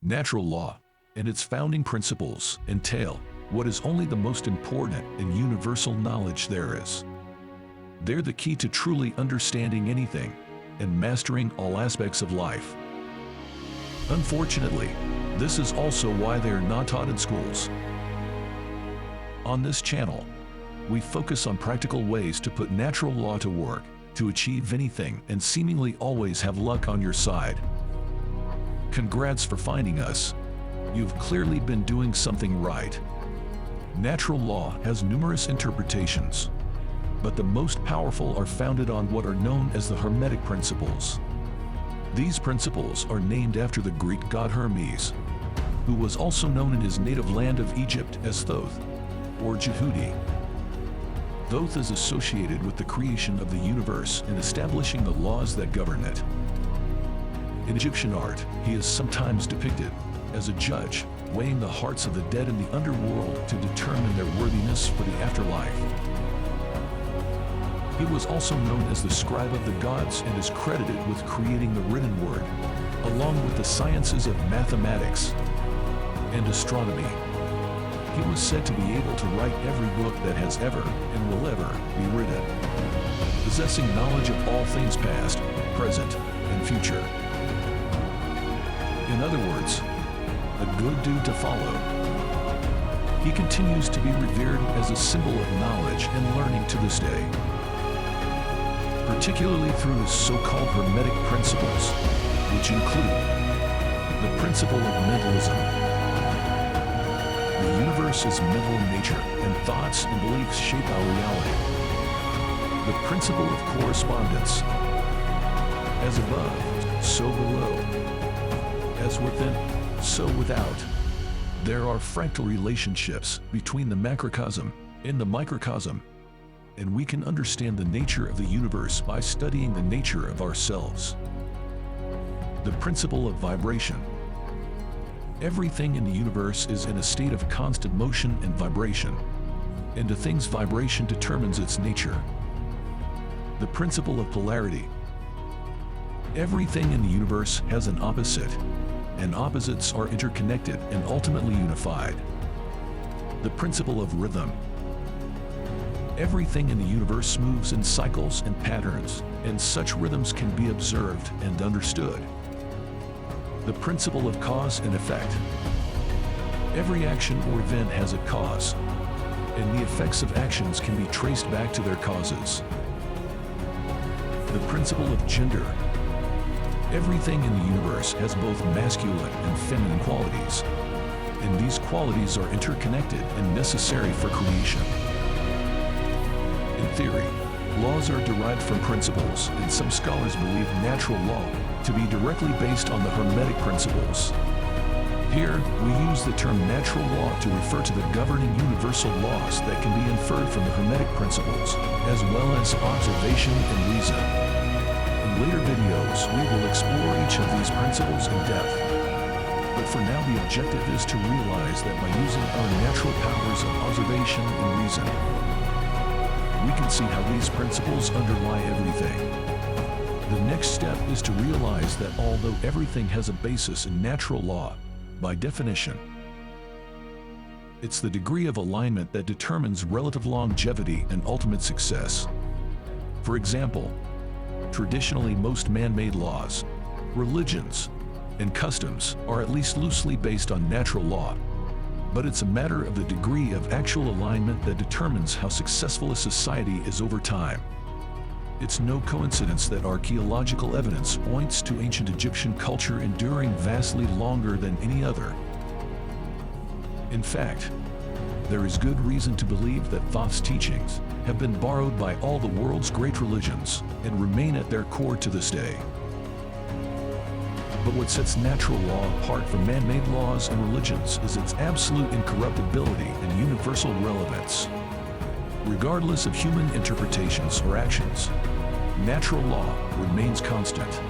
Natural law and its founding principles entail what is only the most important and universal knowledge there is. They're the key to truly understanding anything and mastering all aspects of life. Unfortunately, this is also why they are not taught in schools. On this channel, we focus on practical ways to put natural law to work, to achieve anything and seemingly always have luck on your side. Congrats for finding us. You've clearly been doing something right. Natural law has numerous interpretations, but the most powerful are founded on what are known as the Hermetic principles. These principles are named after the Greek god Hermes, who was also known in his native land of Egypt as Thoth, or Jehudi. Thoth is associated with the creation of the universe and establishing the laws that govern it. In Egyptian art, he is sometimes depicted as a judge, weighing the hearts of the dead in the underworld to determine their worthiness for the afterlife. He was also known as the scribe of the gods and is credited with creating the written word, along with the sciences of mathematics and astronomy. He was said to be able to write every book that has ever and will ever be written, possessing knowledge of all things past, present, and future. In other words, a good dude to follow. He continues to be revered as a symbol of knowledge and learning to this day, particularly through his so-called Hermetic principles, which include the principle of mentalism. The universe is mental in nature, and thoughts and beliefs shape our reality. The principle of correspondence. As above, so below. As within, so without. There are fractal relationships between the macrocosm and the microcosm, and we can understand the nature of the universe by studying the nature of ourselves. The principle of vibration. Everything in the universe is in a state of constant motion and vibration, and a thing's vibration determines its nature. The principle of polarity. Everything in the universe has an opposite, and opposites are interconnected and ultimately unified. The principle of rhythm. Everything in the universe moves in cycles and patterns, and such rhythms can be observed and understood. The principle of cause and effect. Every action or event has a cause, and the effects of actions can be traced back to their causes. The principle of gender. Everything in the universe has both masculine and feminine qualities, and these qualities are interconnected and necessary for creation. In theory, laws are derived from principles, and some scholars believe natural law to be directly based on the Hermetic principles. Here, we use the term natural law to refer to the governing universal laws that can be inferred from the Hermetic principles, as well as observation and reason. In later videos, we will explore each of these principles in depth. But for now, the objective is to realize that by using our natural powers of observation and reason, we can see how these principles underlie everything. The next step is to realize that although everything has a basis in natural law, by definition, it's the degree of alignment that determines relative longevity and ultimate success. For example, traditionally most man-made laws, religions, and customs are at least loosely based on natural law, but it's a matter of the degree of actual alignment that determines how successful a society is over time. It's no coincidence that archaeological evidence points to ancient Egyptian culture enduring vastly longer than any other. In fact, there is good reason to believe that Thoth's teachings have been borrowed by all the world's great religions and remain at their core to this day. But what sets natural law apart from man-made laws and religions is its absolute incorruptibility and universal relevance. Regardless of human interpretations or actions, natural law remains constant.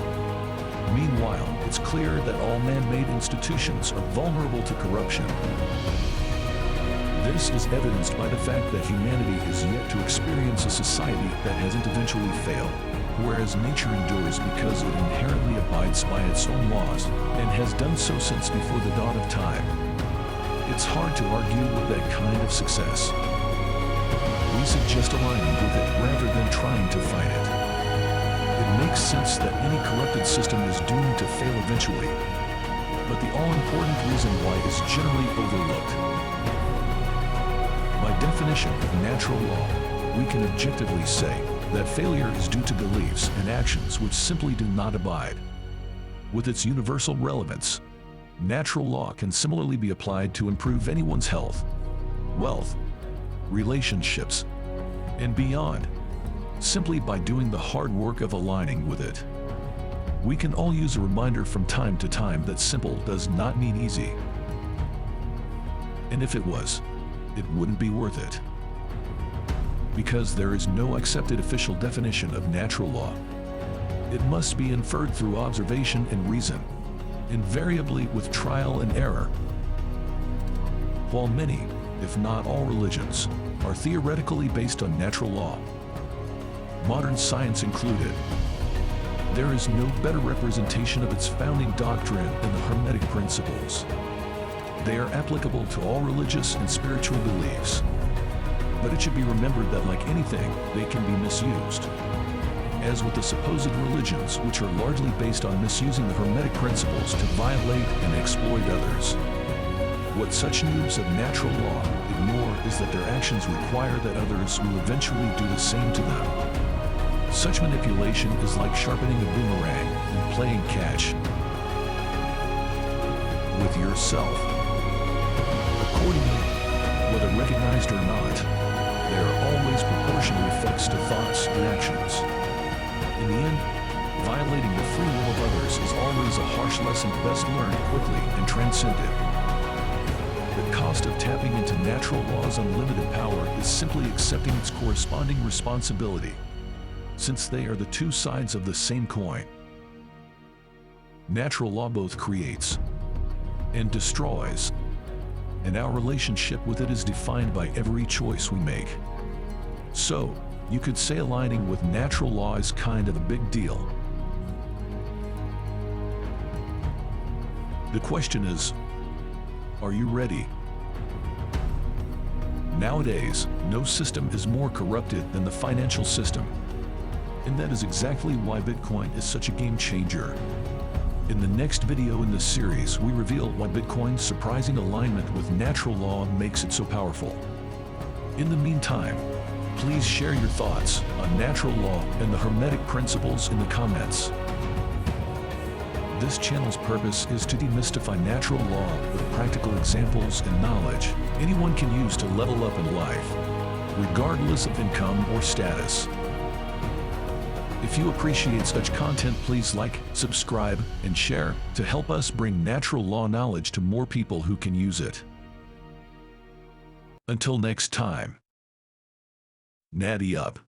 Meanwhile, it's clear that all man-made institutions are vulnerable to corruption. This is evidenced by the fact that humanity is yet to experience a society that hasn't eventually failed. whereas nature endures because it inherently abides by its own laws and has done so since before the dawn of time. It's hard to argue with that kind of success. We suggest aligning with it rather than trying to fight it. It makes sense that any corrupted system is doomed to fail eventually, but the all-important reason why is generally overlooked. By definition of natural law, we can objectively say that failure is due to beliefs and actions which simply do not abide. With its universal relevance, natural law can similarly be applied to improve anyone's health, wealth, relationships, and beyond, simply by doing the hard work of aligning with it. We can all use a reminder from time to time that simple does not mean easy. And if it was, it wouldn't be worth it. Because there is no accepted official definition of natural law. It must be inferred through observation and reason, invariably with trial and error. While many, if not all religions, are theoretically based on natural law, modern science included, there is no better representation of its founding doctrine than the Hermetic principles. They are applicable to all religious and spiritual beliefs. But it should be remembered that like anything, they can be misused. As with the supposed religions, which are largely based on misusing the Hermetic principles to violate and exploit others. What such noobs of natural law ignore is that their actions require that others will eventually do the same to them. Such manipulation is like sharpening a boomerang and playing catch with yourself. Accordingly, whether recognized or not, there are always proportional effects to thoughts and actions. In the end, violating the free will of others is always a harsh lesson best learned quickly and transcended. The cost of tapping into natural law's unlimited power is simply accepting its corresponding responsibility, since they are the two sides of the same coin. Natural law both creates and destroys, and our relationship with it is defined by every choice we make. So, you could say aligning with natural law is kind of a big deal. The question is, are you ready? Nowadays, no system is more corrupted than the financial system. And that is exactly why Bitcoin is such a game changer. In the next video in this series, we reveal why Bitcoin's surprising alignment with natural law makes it so powerful. In the meantime, please share your thoughts on natural law and the Hermetic principles in the comments. This channel's purpose is to demystify natural law with practical examples and knowledge anyone can use to level up in life, regardless of income or status. If you appreciate such content, please like, subscribe, and share to help us bring natural law knowledge to more people who can use it. Until next time, Natty up.